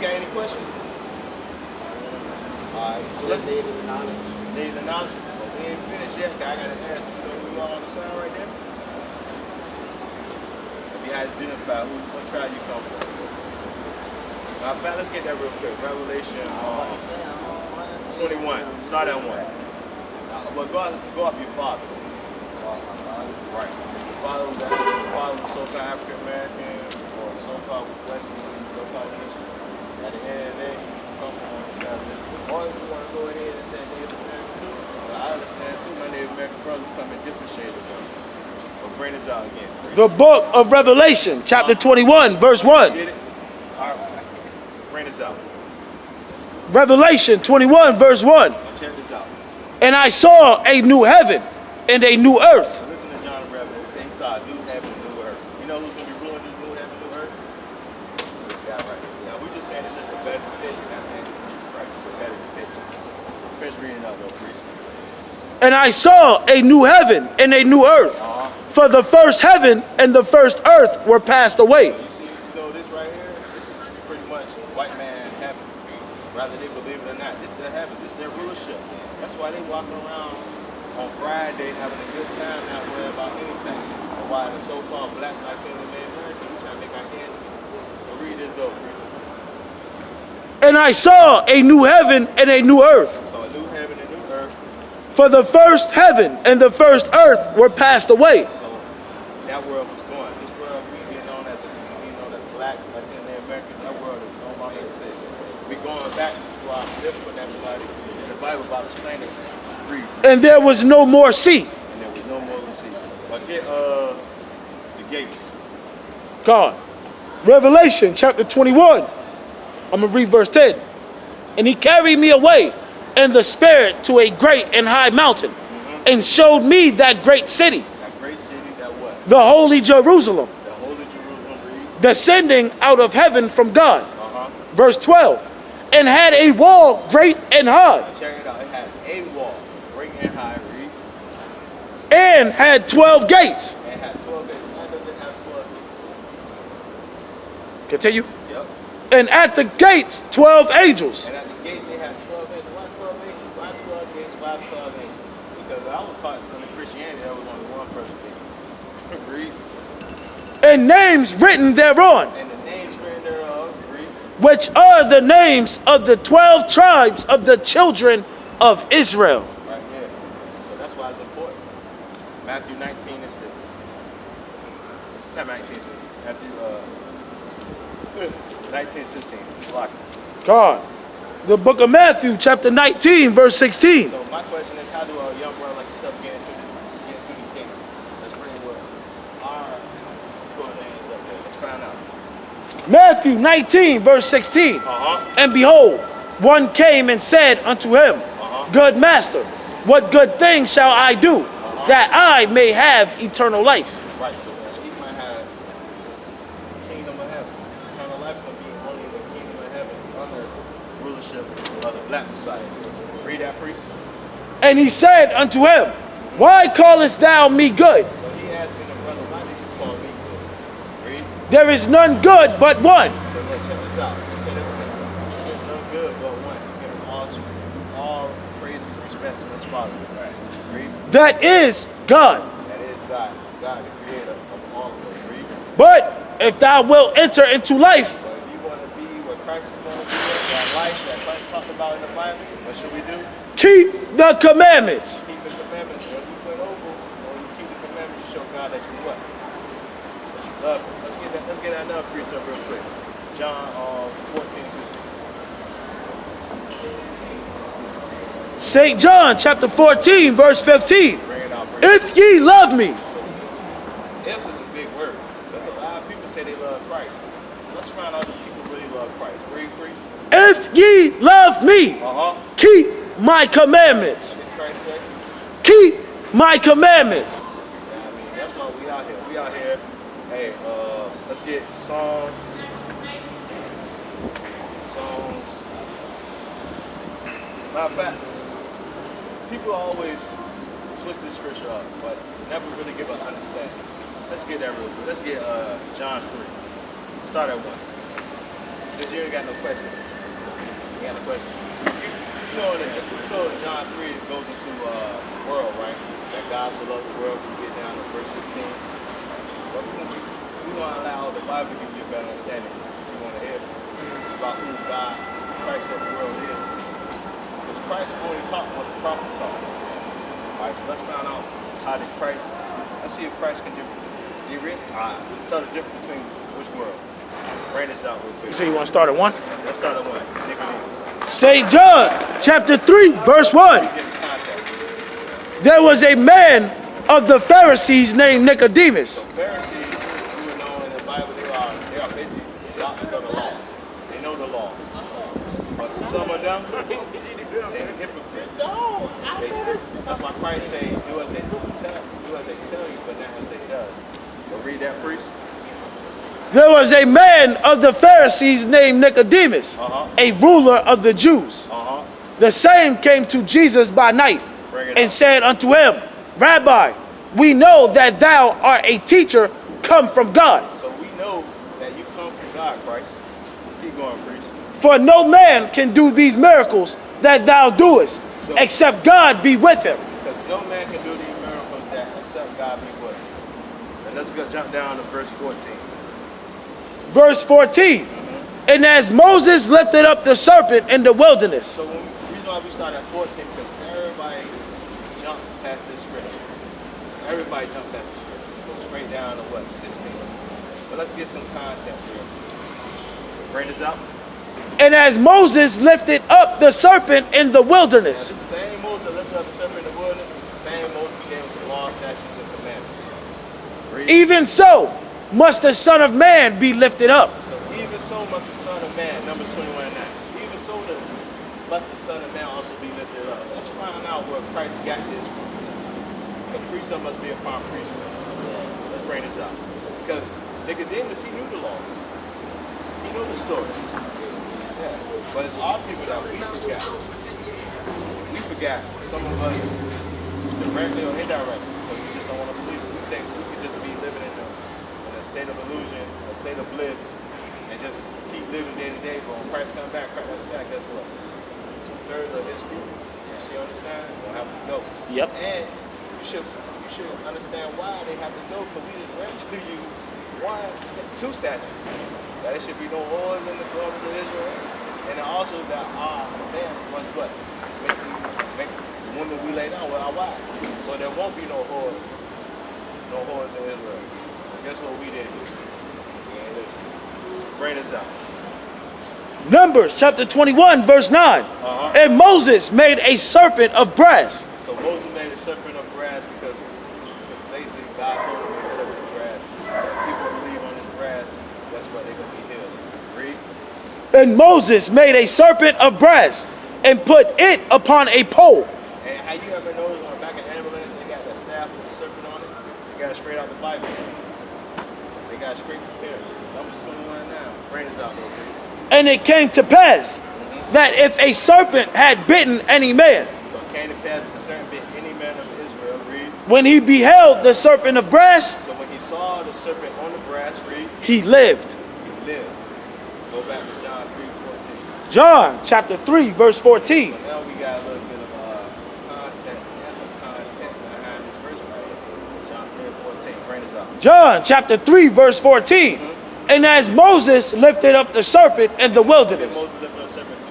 got any questions? Alright, so let's need the knowledge. Need the knowledge? But we ain't finished yet. I gotta ask. You know who you all on the sign right there? If you had to identify what tribe you come from. Matter of fact, let's get that real quick. Revelation 21. Start at 1. But go off your father. Right. Your father was so-called African American or so-called West Indian, so-called Asian. At the end of the day, you come from one tribe. Or if you want to go ahead and say Native American too, well, I understand too. My Native American brothers come in different shades of color. But bring this out again. The book of Revelation, chapter 21, verse 1. Get it? All right. Bring this out. Revelation 21, verse 1. Now check this out. And I saw a new heaven and a new earth. So listen to John the Revelator. Say he saw a new heaven and new earth. You know who's going to be ruling this new heaven and new earth? Yeah, right. Now we just saying it's just a better depiction. Not saying it's right. It's a better depiction. Finish reading out though, priest. And I saw a new heaven and a new earth. For the first heaven and the first earth were passed away. So you see, you know this right here? This is pretty much white man heaven. Whether they believe it or not, this is their heaven. This is their rulership. That's why they walking around on Friday having a good time, not worrying about anything. Or why the so-called blacks not telling the Native American, trying to make our candy. But read this though, priest. And I saw a new heaven and a new earth. So a new heaven and new earth. For the first heaven and the first earth were passed away. So that world was gone. This world we known as blacks, Latin Americans, that world is no longer exists. We going back to our biblical nationality. In the Bible about explaining. Read. And there was no more sea. And there was no more sea. But get the gates. God. Revelation chapter 21. I'm going to read verse 10. And he carried me away in the spirit to a great and high mountain, and showed me that great city. That great city, that what? The holy Jerusalem. The holy Jerusalem, read. Descending out of heaven from God. Verse 12. And had a wall great and high. Now check it out. It had a wall great and high, read. And had 12 gates. And had 12 gates. Why does it have 12 gates? Continue. Yep. And at the gates 12 angels. And at the gates they had 12 angels. Why 12 angels? Why 12 gates? Why 12 angels? Because I was taught from the Christianity there was only one person gate. Read. And names written thereon. And the names written thereof, read. Which are the names of the 12 tribes of the children of Israel. Right there. So that's why it's important. Matthew 19 and 6. Not 19 6. Matthew 19 16. God. The book of Matthew, chapter 19, verse 16. So my question is, how do a young brother like yourself get into these gates? Let's bring what our full names up there. Let's find out. Matthew 19, verse 16. And behold, one came and said unto him, Good master, what good thing shall I do that I may have eternal life? Right, so he might have kingdom of heaven. Eternal life will be only the kingdom of heaven under rulership of the black Messiah. Read that, priest. And he said unto him, Why callest thou me good? So he asking the brother, why did you call me good? Read. There is none good but one. So let's check this out. He said there's none good but one. Give him all praises and respect to his Father. Right. Read. That is God. That is God. God, the creator of all of us. Read. But if thou wilt enter into life, But if you want to be what Christ is going to be, that life that Christ talked about in the Bible, what should we do? keep the commandments. Keep the commandments. When you put over, when you keep the commandments, you show God that you what? That you love him. Let's get that another precept real quick. John 14, 15. St. John chapter 14, verse 15. Bring it out, If ye love me. If is a big word. There's a lot of people say they love Christ. Let's find out if people really love Christ. Read, priest. If ye love me, keep my commandments. Did Christ say? Keep my commandments. Yeah, I mean, that's why we out here. We out here. Hey, let's get songs. Matter of fact, people always twist this scripture up, but never really give an understanding. Let's get that real quick. Let's get John 3. Start at 1. Since you ain't got no question. You got no question. You know that John 3 goes into the world, right? That God so loved the world, we get down to verse 16. But we want to allow the Bible to give you a better understanding. You want to hear about who God, Christ said the world is. Because Christ only taught what the prophets taught. Alright, so let's find out how did Christ, let's see if Christ can tell the difference between which world. Bring this out real quick. So you want to start at 1? Let's start at 1. Nicodemus. St. John, chapter 3, verse 1. There was a man of the Pharisees named Nicodemus. So Pharisees, you would know in the Bible, they are basically doctors of the law. They know the laws. But some of them, they're hypocrites. That's why Christ say, do as they tell you, but not as they does. But read that, priest. There was a man of the Pharisees named Nicodemus, a ruler of the Jews. The same came to Jesus by night and said unto him, Rabbi, we know that thou art a teacher come from God. So we know that you come from God, Christ. Keep going, priest. For no man can do these miracles that thou doest, except God be with him. Because no man can do these miracles that except God be with him. And let's go jump down to verse 14. Verse 14. And as Moses lifted up the serpent in the wilderness. So the reason why we start at 14 because everybody jumped past this scripture. Everybody jumped past this scripture. Go straight down to what? 16. But let's get some context here. Bring this up. And as Moses lifted up the serpent in the wilderness. Now, the same Moses that lifted up the serpent in the wilderness is the same Moses gave us the law, statutes, and commandments. Read. Even so must the Son of Man be lifted up. So even so must the Son of Man, Numbers 21:9. Even so must the Son of Man also be lifted up. Let's find out where Christ got this from. The priesthood must be upon priesthood. Let's bring this out. Because Nicodemus, he knew the laws. He knew the stories. Yeah. But it's our people that we forgot. We forgot some of us directly or indirectly because we just don't want to believe it. We think we could just be living in a state of illusion, a state of bliss, and just keep living day to day. But when Christ comes back, that's back, guess what? 2/3 of his people, you see on the sign, will have to go. Yep. And you should understand why they have to go, because we just read to you two statutes. That there should be no whores in the daughters of Israel. And then also that our man must what? Make the women we lay down with our wives. So there won't be no whores in Israel. Guess what we did? Yeah, listen. Bring this out. Numbers chapter 21 verse 9. And Moses made a serpent of brass. So Moses made a serpent of brass because basically God told him to make a serpent of brass. If people believe on this brass, that's why they're going to be healed. Read. And Moses made a serpent of brass and put it upon a pole. And how you ever notice on the back of ambulance, they got that staff with the serpent on it? They got it straight out the Bible. They got it straight from here. Numbers 21 now. Bring this out, please. And it came to pass that if a serpent had bitten any man, So it came to pass that a serpent bit any man of Israel, read. when he beheld the serpent of brass, So when he saw the serpent on the brass, read. he lived. He lived. Go back to John 3:14. John chapter 3 verse 14. So now we got a little bit of context and some content behind this verse right here. John 3:14. Bring this out. John chapter 3 verse 14. And as Moses lifted up the serpent in the wilderness. Moses lifted up the serpent to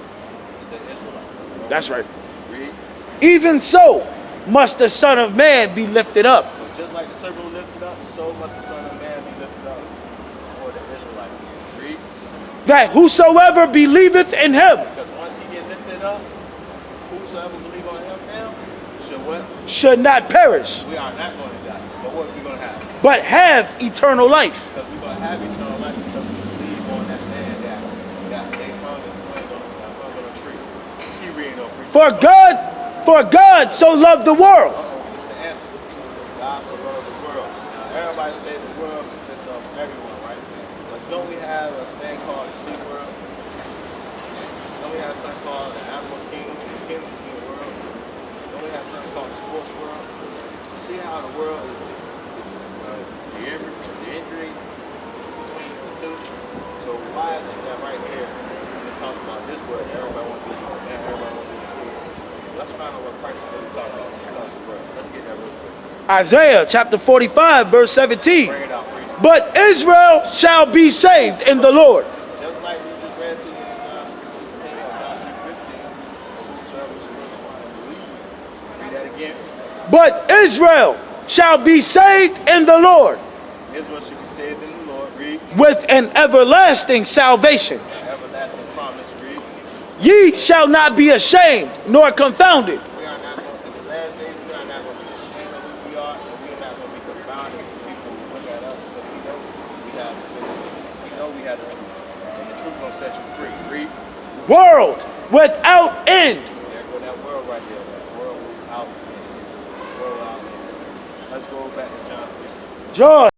the Israelites. That's right. Read. Even so must the Son of Man be lifted up. So just like the serpent was lifted up, so must the Son of Man be lifted up for the Israelites. Read. That whosoever believeth in him Because once he get lifted up, whosoever believe on him now should what? should not perish, We are not going to die. But what are we going to have? but have eternal life. Because we're going to have eternal life because we believe on that man that they hung and slain on a tree. Keep reading though, preacher. For God so loved the world. It's the answer. So God so loved the world. Now everybody say the world consists of everyone, right? But don't we have a thing called the sea world? Don't we have something called the animal kingdom, the kingdom world? Don't we have something called the sports world? So see how the world is the injury between the too. So why is it that right here it talks about this word? Everybody wants to be man, everybody wants to be priest. Let's find out what Christ is really talking about. Let's get that real quick. Isaiah chapter 45, verse 17. Bring it out, priest. But Israel shall be saved in the Lord. Just like we just read to you in John 16 or John 15, whosoever is willing to believe. Read that again. But Israel shall be saved in the Lord Israel should be saved in the Lord. Read. with an everlasting salvation. An everlasting promise. Read. Ye shall not be ashamed nor confounded. We are not going to, in the last days, we are not going to be ashamed of who we are, and we are not going to be confounded with people who look at us because we know we have the truth. And the truth going to set you free. Read. World without end. There go that world right there. That world without end. World without end. Let's go back to John 3:16. John